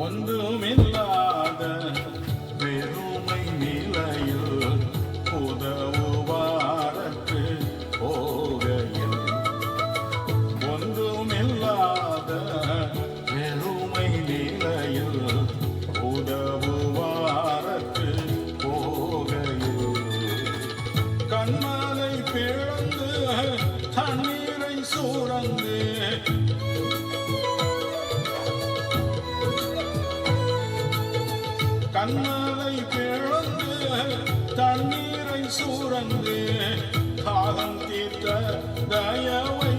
ஒன்றுமில்லாத வெறுமை நிலையில் உதவுவாரற்று போகையில் ஒன்றுமில்லாத வெறுமை நிலையில் உதவுவாரற்று போகையில் கண்மலை பிளந்து தண்ணீரை சூழந்து கண்மலை பிளந்து தண்ணீரை சூழந்து காலம் தீர்த்த தயவை